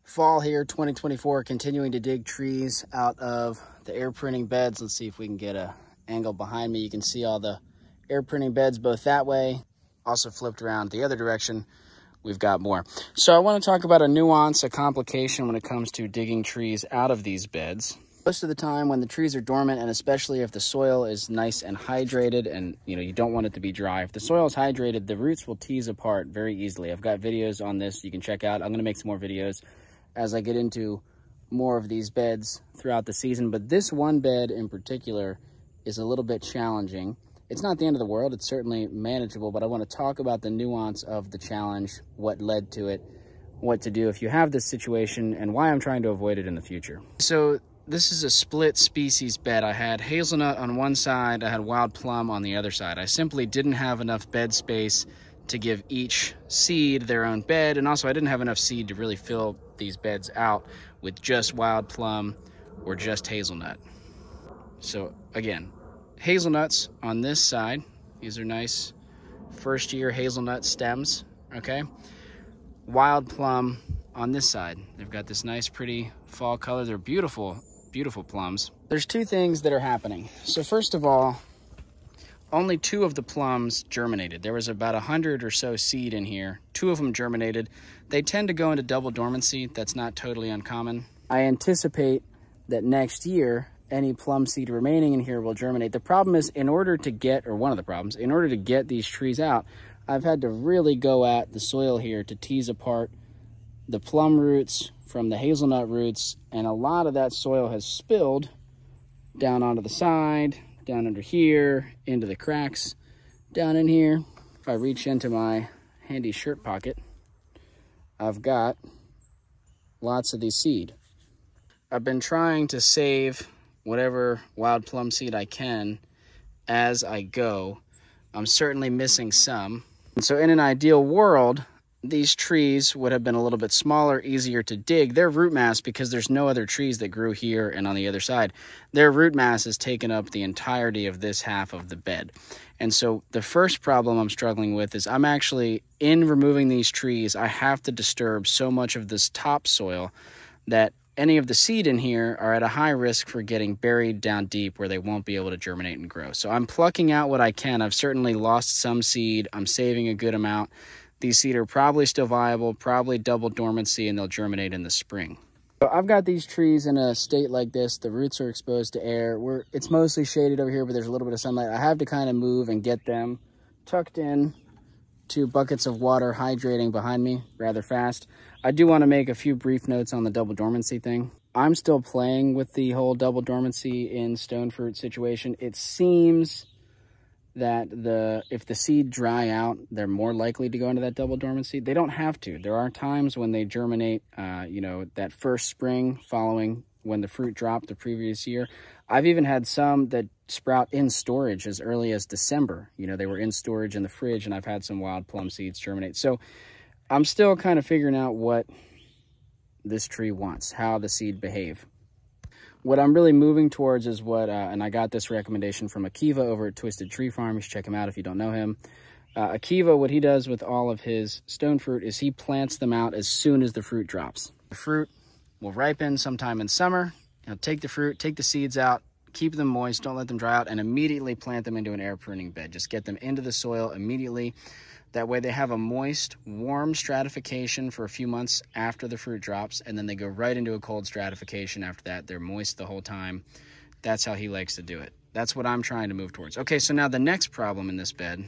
fall here, 2024, continuing to dig trees out of the air printing beds. Let's see if we can get a angle behind me. You can see all the air printing beds both that way. Also flipped around the other direction, we've got more. So I want to talk about a nuance, a complication when it comes to digging trees out of these beds. Most of the time when the trees are dormant, and especially if the soil is nice and hydrated and you don't want it to be dry, if the soil is hydrated, the roots will tease apart very easily. I've got videos on this you can check out. I'm going to make some more videos as I get into more of these beds throughout the season, but this one bed in particular is a little bit challenging. It's not the end of the world, it's certainly manageable, but I want to talk about the nuance of the challenge, what led to it, what to do if you have this situation, and why I'm trying to avoid it in the future. So this is a split species bed. I had hazelnut on one side, I had wild plum on the other side. I simply didn't have enough bed space to give each seed their own bed, and also I didn't have enough seed to really fill these beds out with just wild plum or just hazelnut. So again, hazelnuts on this side. These are nice first year hazelnut stems, okay? Wild plum on this side. They've got this nice pretty fall color. They're beautiful, beautiful plums. There's two things that are happening. So first of all, only 2 of the plums germinated. There was about 100 or so seed in here. 2 of them germinated. They tend to go into double dormancy. That's not totally uncommon. I anticipate that next year, any plum seed remaining in here will germinate. The problem is, in order to get these trees out, I've had to really go at the soil here to tease apart the plum roots from the hazelnut roots, and a lot of that soil has spilled down onto the side, down under here, into the cracks down in here. If I reach into my handy shirt pocket, I've got lots of these seed. I've been trying to save whatever wild plum seed I can as I go. I'm certainly missing some. And so in an ideal world, these trees would have been a little bit smaller, easier to dig. Their root mass, because there's no other trees that grew here and on the other side, their root mass has taken up the entirety of this half of the bed. And so the first problem I'm struggling with is I'm actually, in removing these trees, I have to disturb so much of this topsoil that any of the seed in here are at a high risk for getting buried down deep where they won't be able to germinate and grow. So I'm plucking out what I can. I've certainly lost some seed. I'm saving a good amount. These seed are probably still viable, probably double dormancy, and they'll germinate in the spring. So I've got these trees in a state like this. The roots are exposed to air. It's mostly shaded over here, but there's a little bit of sunlight. I have to kind of move and get them tucked in to buckets of water hydrating behind me rather fast. I do want to make a few brief notes on the double dormancy thing. I'm still playing with the whole double dormancy in stone fruit situation. It seems that if the seed dry out, they're more likely to go into that double dormancy. They don't have to. There are times when they germinate, that first spring following when the fruit dropped the previous year. I've even had some that sprout in storage as early as December. They were in storage in the fridge, and I've had some wild plum seeds germinate. So I'm still kind of figuring out what this tree wants, how the seed behave. What I'm really moving towards is and I got this recommendation from Akiva over at Twisted Tree Farm. You should check him out if you don't know him. Akiva, what he does with all of his stone fruit is he plants them out as soon as the fruit drops. The fruit will ripen sometime in summer. Take the fruit, take the seeds out, keep them moist, don't let them dry out, and immediately plant them into an air pruning bed. Just get them into the soil immediately. That way they have a moist, warm stratification for a few months after the fruit drops, and then they go right into a cold stratification after that. They're moist the whole time. That's how he likes to do it. That's what I'm trying to move towards. Okay, so now the next problem in this bed.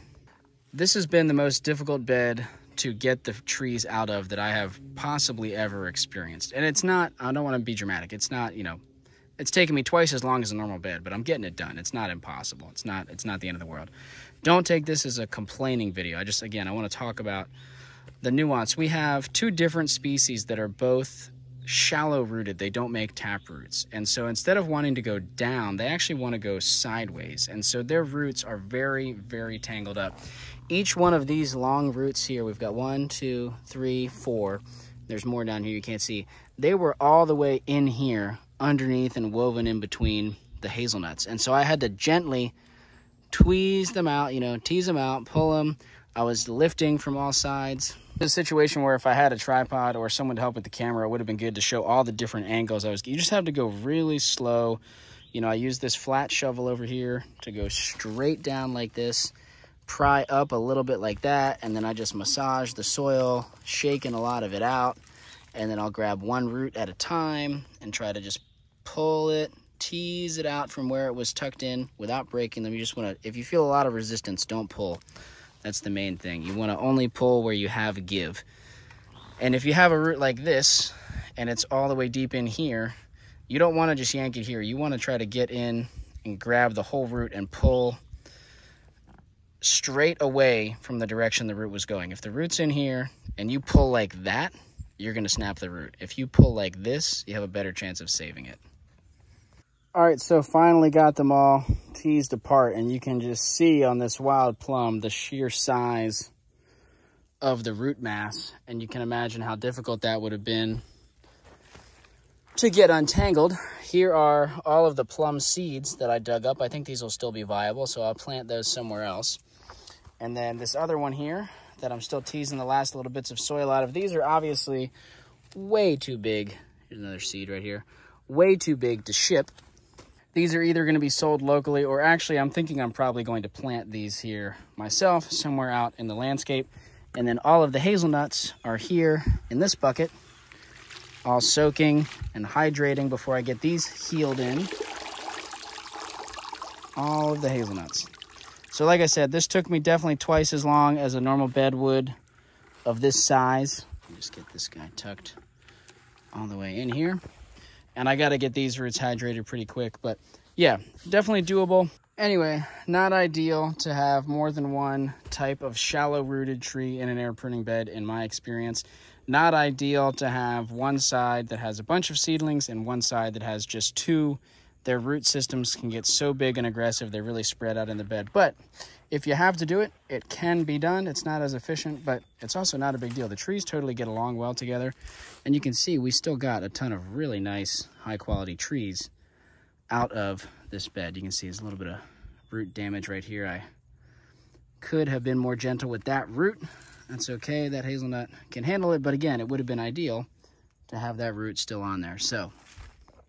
This has been the most difficult bed to get the trees out of that I have possibly ever experienced. And it's not, I don't want to be dramatic. It's not, it's taken me twice as long as a normal bed, but I'm getting it done. It's not impossible. It's not the end of the world. Don't take this as a complaining video. I want to talk about the nuance. We have 2 different species that are both shallow rooted. They don't make tap roots. And so instead of wanting to go down, they actually want to go sideways. And so their roots are very, very tangled up. Each one of these long roots here, we've got 1, 2, 3, 4. There's more down here you can't see. They were all the way in here underneath and woven in between the hazelnuts. And so I had to gently tweeze them out, tease them out, pull them, I was lifting from all sides. It's a situation where if I had a tripod or someone to help with the camera, it would have been good to show all the different angles you just have to go really slow. You know, I use this flat shovel over here to go straight down like this, pry up a little bit like that, and then I just massage the soil, shaking a lot of it out, and then I'll grab one root at a time and try to just pull it, tease it out from where it was tucked in without breaking them. You just want to, if you feel a lot of resistance, don't pull. That's the main thing. You want to only pull where you have a give. And if you have a root like this and it's all the way deep in here, you don't want to just yank it here. You want to try to get in and grab the whole root and pull straight away from the direction the root was going. If the root's in here and you pull like that, you're going to snap the root. If you pull like this, you have a better chance of saving it. All right, so finally got them all teased apart, and you can just see on this wild plum the sheer size of the root mass, and you can imagine how difficult that would have been to get untangled. Here are all of the plum seeds that I dug up. I think these will still be viable, so I'll plant those somewhere else. And then this other one here that I'm still teasing the last little bits of soil out of. These are obviously way too big. Here's another seed right here. Way too big to ship. These are either going to be sold locally, or actually I'm thinking I'm probably going to plant these here myself somewhere out in the landscape. And then all of the hazelnuts are here in this bucket, all soaking and hydrating before I get these healed in. All of the hazelnuts. So like I said, this took me definitely twice as long as a normal bed would of this size. Let me just get this guy tucked all the way in here. And I got to get these roots hydrated pretty quick, but yeah, definitely doable. Anyway, not ideal to have more than one type of shallow rooted tree in an air pruning bed in my experience. Not ideal to have one side that has a bunch of seedlings and one side that has just two. Their root systems can get so big and aggressive, they're really spread out in the bed. But if you have to do it, it can be done. It's not as efficient, but it's also not a big deal. The trees totally get along well together. And you can see we still got a ton of really nice, high-quality trees out of this bed. You can see there's a little bit of root damage right here. I could have been more gentle with that root. That's okay. That hazelnut can handle it. But again, it would have been ideal to have that root still on there. So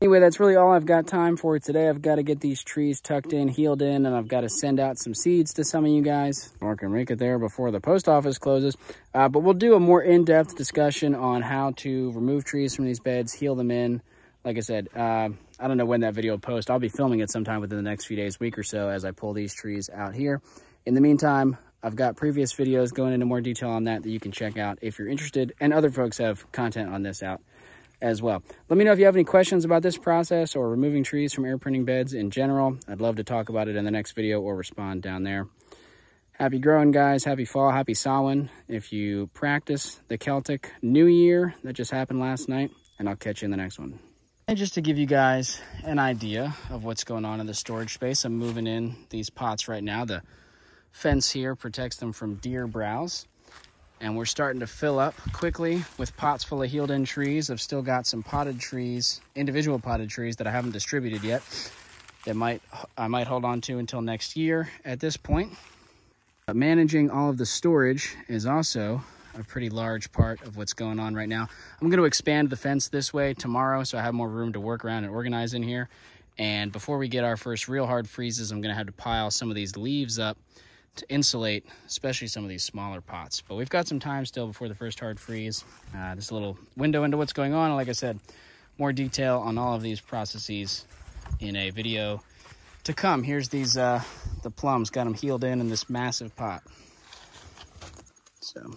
anyway, that's really all I've got time for today. I've got to get these trees tucked in, healed in, and I've got to send out some seeds to some of you guys, or I can make it there before the post office closes. But we'll do a more in-depth discussion on how to remove trees from these beds, heal them in. Like I said, I don't know when that video will post. I'll be filming it sometime within the next few days, week or so, as I pull these trees out here. In the meantime, I've got previous videos going into more detail on that you can check out if you're interested, and other folks have content on this out as well. Let me know if you have any questions about this process or removing trees from air pruning beds in general. I'd love to talk about it in the next video or respond down there. Happy growing, guys. Happy fall. Happy Samhain if you practice the Celtic New Year that just happened last night, and I'll catch you in the next one. And just to give you guys an idea of what's going on in the storage space, I'm moving in these pots right now. The fence here protects them from deer browse. And we're starting to fill up quickly with pots full of healed in trees. I've still got some potted trees, individual potted trees that I haven't distributed yet that I might hold on to until next year at this point. But managing all of the storage is also a pretty large part of what's going on right now. I'm going to expand the fence this way tomorrow so I have more room to work around and organize in here. And before we get our first real hard freezes, I'm going to have to pile some of these leaves up to insulate, especially some of these smaller pots. But we've got some time still before the first hard freeze. Just a little window into what's going on. Like I said, more detail on all of these processes in a video to come. Here's these the plums, got them healed in this massive pot. So